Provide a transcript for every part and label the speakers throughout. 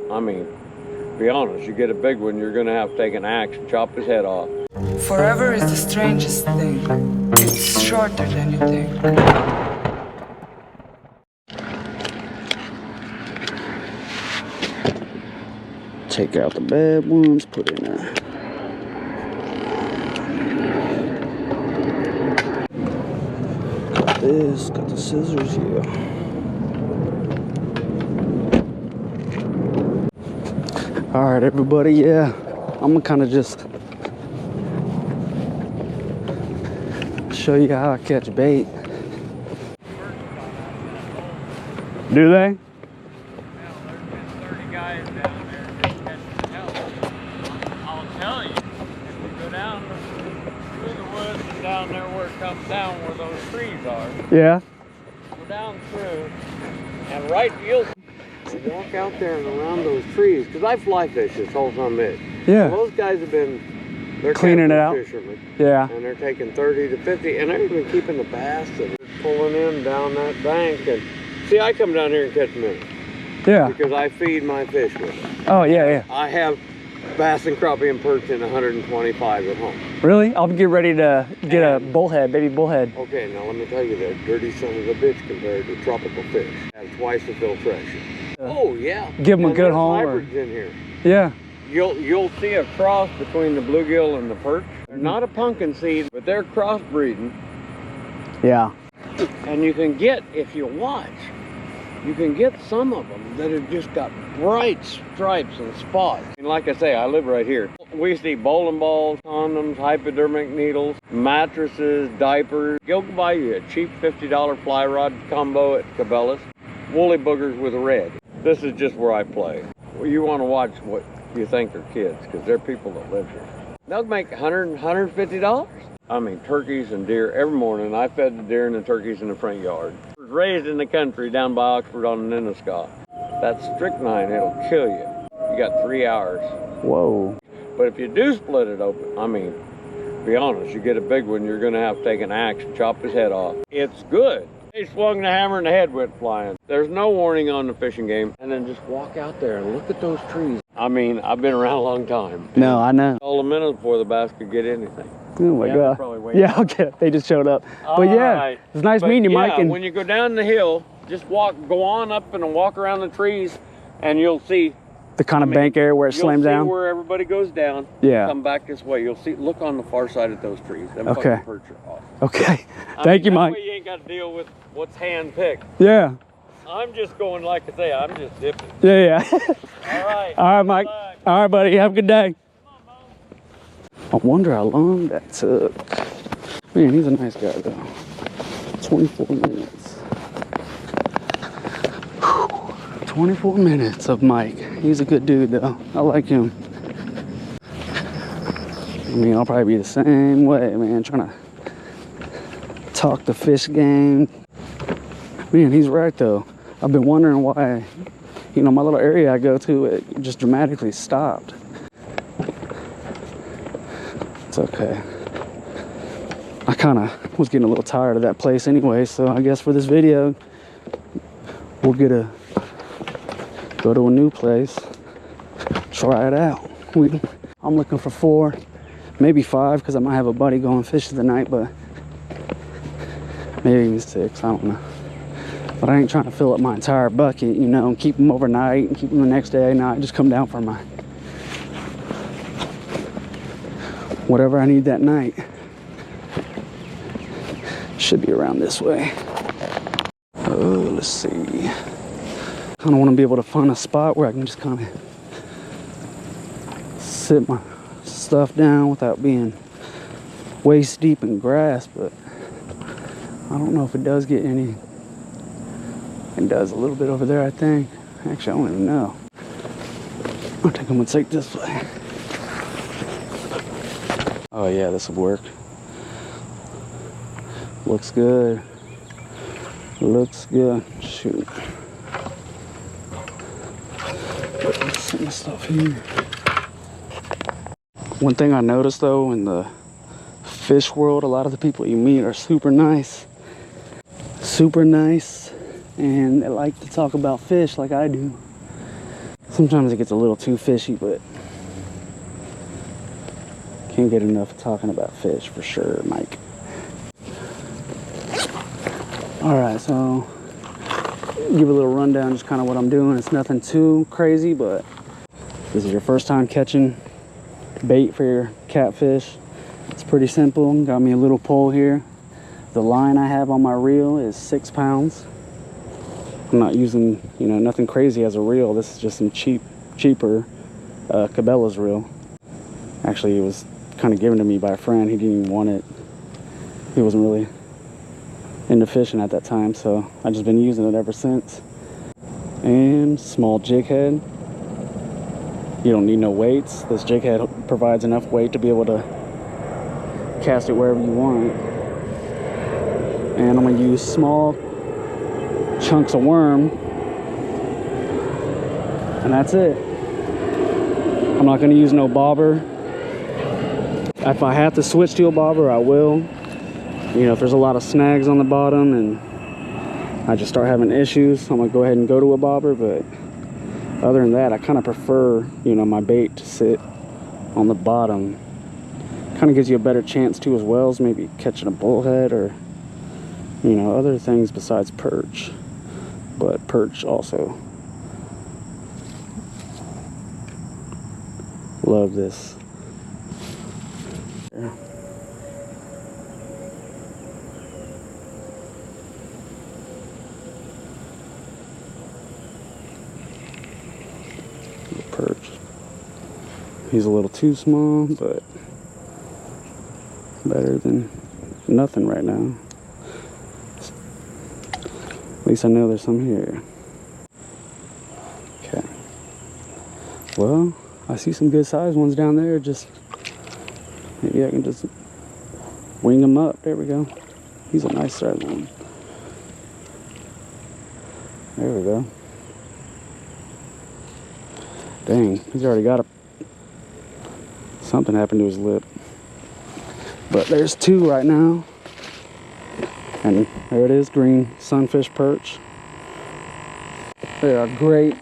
Speaker 1: I mean, be honest, you get a big one, you're gonna have to take an axe and chop his head off.
Speaker 2: Forever is the strangest thing. It's shorter than you think.
Speaker 3: Take out the bad ones, put in there. Got this, got the scissors here. All right, everybody, yeah. I'm gonna kind of just show you how I catch bait. Do they?
Speaker 1: There's been 30 guys down there just catching hell. I'll tell you, if you go down through the woods and down there where it comes down where those trees are,
Speaker 3: Yeah.
Speaker 1: go down through, and right, you'll walk out there and around those trees, because I fly fish this whole time.
Speaker 3: Yeah.
Speaker 1: Well, those guys have been, they're
Speaker 3: Cleaning it out.
Speaker 1: fishermen,
Speaker 3: Yeah.
Speaker 1: and they're taking 30 to 50, and they're even keeping the bass that are pulling in down that bank. And see, I come down here and catch them
Speaker 3: Yeah.
Speaker 1: because I feed my fish with it.
Speaker 3: Oh, yeah, yeah.
Speaker 1: I have bass and crappie and perch in 125 at home.
Speaker 3: Really? I'll get ready to get a bullhead, baby bullhead.
Speaker 1: Okay, now let me tell you, that dirty son of a bitch compared to tropical fish have twice the filtration. Oh yeah.
Speaker 3: Give them a
Speaker 1: And
Speaker 3: good
Speaker 1: there's
Speaker 3: home.
Speaker 1: hybrids in here.
Speaker 3: Yeah.
Speaker 1: You'll see a cross between the bluegill and the perch. They're not a pumpkin seed, but they're crossbreeding.
Speaker 3: Yeah.
Speaker 1: And you can get, if you watch, you can get some of them that have just got bright stripes and spots. And like I say, I live right here. We see bowling balls, condoms, hypodermic needles, mattresses, diapers. Go buy you a cheap $50 fly rod combo at Cabela's. Woolly boogers with a red. This is just where I play. Well, you want to watch what you think are kids, because they're people that live here. They'll make $100, $150. I mean, turkeys and deer every morning. I fed the deer and the turkeys in the front yard. I was raised in the country down by Oxford on the Nenaska. That strychnine, it'll kill you. You got 3 hours.
Speaker 3: Whoa.
Speaker 1: But if you do split it open, I mean, be honest, you get a big one, you're gonna have to take an axe and chop his head off. It's good. They swung the hammer and the head went flying. There's no warning on the fishing game. And then just walk out there and look at those trees. I mean, I've been around a long time.
Speaker 3: No, I know.
Speaker 1: All a minute before the bass could get anything.
Speaker 3: Oh my God. Yeah, okay. They just showed up. But yeah,
Speaker 1: right.
Speaker 3: it's nice meeting you, Mike. And
Speaker 1: when you go down the hill, just go on up and walk around the trees, and you'll see
Speaker 3: the kind of bank area where it slams down.
Speaker 1: You'll see where everybody goes down.
Speaker 3: Yeah.
Speaker 1: Come back this way. You'll see. Look on the far side of those trees. Them
Speaker 3: Okay.
Speaker 1: fucking perch are off.
Speaker 3: Okay. Thank you, Mike.
Speaker 1: That way you ain't got to deal with what's hand picked.
Speaker 3: Yeah.
Speaker 1: I'm just going, like I say, I'm just dipping.
Speaker 3: Yeah, yeah.
Speaker 1: All right.
Speaker 3: All right, Mike. All right, buddy. Have a good day. I wonder how long that took. Man, he's a nice guy, though. 24 minutes. Whew. 24 minutes of Mike. He's a good dude, though. I like him. I mean, I'll probably be the same way, man, trying to talk the fish game. Man, he's right, though. I've been wondering why, you know, my little area I go to, it just dramatically stopped. It's okay. I kind of was getting a little tired of that place anyway, so I guess for this video, we'll go to a new place, try it out. I'm looking for 4, maybe 5, because I might have a buddy going fishing tonight, but maybe even 6, I don't know. But I ain't trying to fill up my entire bucket, you know, and keep them overnight and keep them the next day. No, I just come down for my whatever I need that night. Should be around this way. Oh, let's see. Kind of want to be able to find a spot where I can just kind of sit my stuff down without being waist deep in grass, but I don't know if it does get any. It does a little bit over there, I think. Actually, I don't even know. I think I'm gonna take this way. Oh yeah, this will work. Looks good. Looks good. Shoot. Let's see my stuff here. One thing I noticed though, in the fish world, a lot of the people you meet are super nice. Super nice. And they like to talk about fish like I do. Sometimes it gets a little too fishy, but can't get enough of talking about fish for sure, Mike. Alright, so give a little rundown, just kind of what I'm doing. It's nothing too crazy, but if this is your first time catching bait for your catfish, it's pretty simple. Got me a little pole here. The line I have on my reel is 6 pounds. I'm not using, you know, nothing crazy as a reel. This is just some cheaper Cabela's reel. Actually, it was kind of given to me by a friend. He didn't even want it. He wasn't really into fishing at that time, so I've just been using it ever since. And small jig head. You don't need no weights. This jig head provides enough weight to be able to cast it wherever you want. And I'm gonna use small chunks of worm, and that's it. I'm not gonna use no bobber. If I have to switch to a bobber, I will. You know, if there's a lot of snags on the bottom and I just start having issues, I'm gonna go ahead and go to a bobber. But other than that, I kind of prefer, you know, my bait to sit on the bottom. Kind of gives you a better chance too, as well as maybe catching a bullhead or, you know, other things besides perch. But perch also. Love this. Yeah. Perch. He's a little too small, but better than nothing right now. At least I know there's some here. Okay. Well, I see some good sized ones down there. Just maybe I can just wing them up. There we go. He's a nice sized one. There we go. Dang, he's already got something happened to his lip. But there's 2 right now. And there it is, green sunfish perch. They are great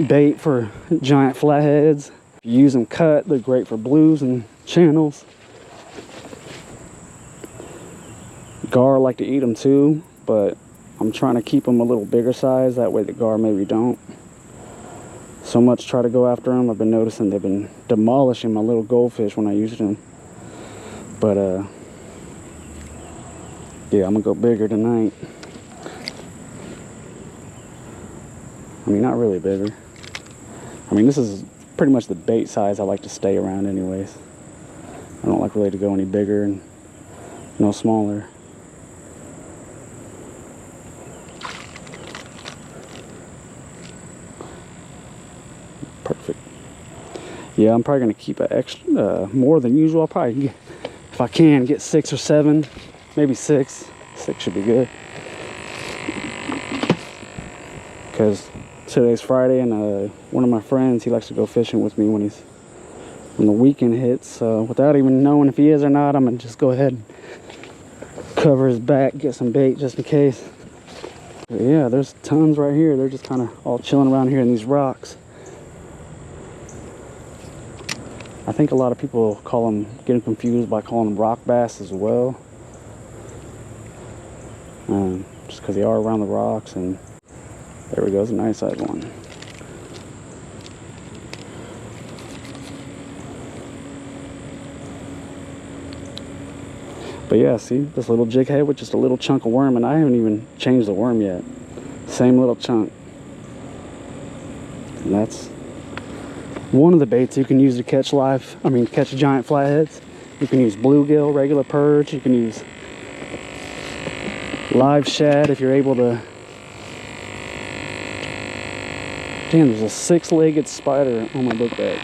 Speaker 3: bait for giant flatheads. If you use them cut, they're great for blues and channels. Gar like to eat them too, but I'm trying to keep them a little bigger size. That way the gar maybe don't so much try to go after them. I've been noticing they've been demolishing my little goldfish when I use them. But yeah, I'm gonna go bigger tonight. I mean, not really bigger. I mean, this is pretty much the bait size I like to stay around anyways. I don't like really to go any bigger and no smaller. Perfect. Yeah, I'm probably gonna keep an extra, more than usual. I'll probably, if I can, get 6 or 7. Maybe 6. 6 should be good. Because today's Friday, and one of my friends, he likes to go fishing with me when the weekend hits. So without even knowing if he is or not, I'm gonna just go ahead and cover his back, get some bait just in case. But yeah, there's tons right here. They're just kind of all chilling around here in these rocks. I think a lot of people getting confused by calling them rock bass as well. Just because they are around the rocks. And there we go, it's a nice sized one. But yeah, see, this little jig head with just a little chunk of worm, and I haven't even changed the worm yet. Same little chunk. And that's one of the baits you can use to catch catch giant flatheads. You can use bluegill, regular perch. You can use live shad if you're able to. Damn, there's a 6-legged spider on my book bag.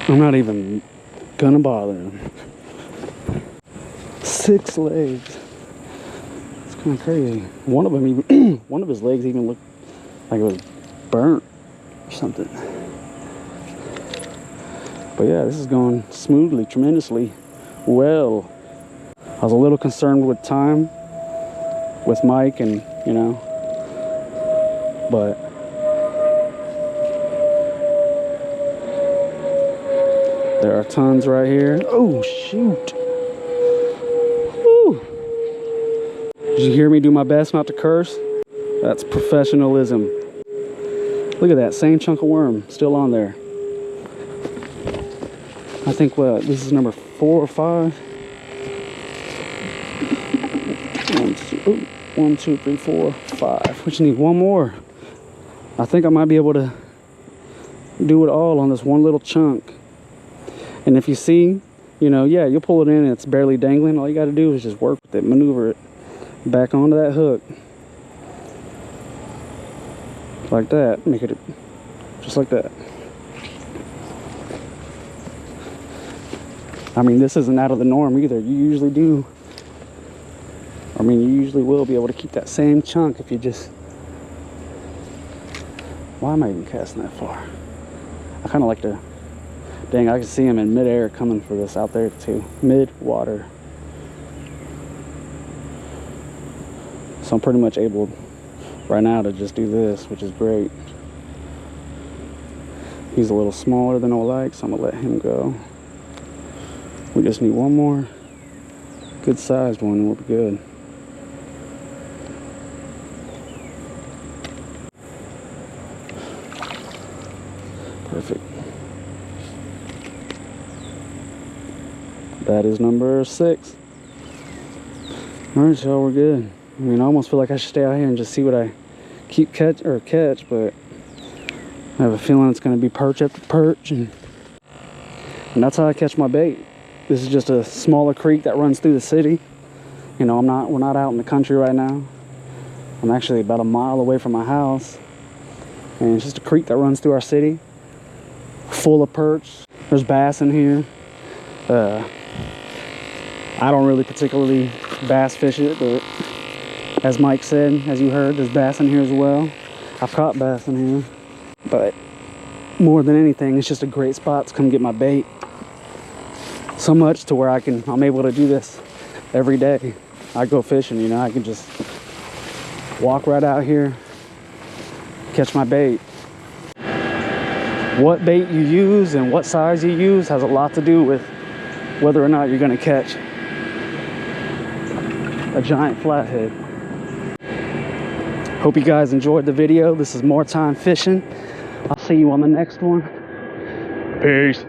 Speaker 3: I'm not even gonna bother him. 6 legs. It's kind of crazy. One of them even, one of his legs even looked like it was burnt or something. But yeah, this is going smoothly, tremendously well. I was a little concerned with time with Mike, and you know, but There are tons right here. Oh, shoot. Woo. Did you hear me do my best not to curse? That's professionalism. Look at that, same chunk of worm still on there. I think what, this is number 4 or 5. 1, 2, 3, 4, 5. We just need one more. I think I might be able to do it all on this one little chunk. And if you see, you know, yeah, you'll pull it in and it's barely dangling. All you got to do is just work with it, maneuver it back onto that hook. Like that. Make it just like that. I mean, this isn't out of the norm either. You usually do. I mean, you usually will be able to keep that same chunk if you just... Why am I even casting that far? I kind of like to... Dang, I can see him in midair coming for this out there too. Mid-water. So I'm pretty much able right now to just do this, which is great. He's a little smaller than I like, so I'm going to let him go. We just need one more good sized one and we'll be good. Perfect. That is number 6. Alright, y'all, we're good. I mean, I almost feel like I should stay out here and just see what I catch, but I have a feeling it's going to be perch after perch, and that's how I catch my bait. This is just a smaller creek that runs through the city. You know, we're not out in the country right now. I'm actually about a mile away from my house, and it's just a creek that runs through our city, full of perch. There's bass in here. I don't really particularly bass fish it, but as Mike said, as you heard, there's bass in here as well. I've caught bass in here, but more than anything, it's just a great spot to come get my bait. So much to where I'm able to do this every day. I go fishing, you know, I can just walk right out here, catch my bait. What bait you use and what size you use has a lot to do with whether or not you're gonna catch a giant flathead. Hope you guys enjoyed the video. This is More Time Fishing. I'll see you on the next one. Peace.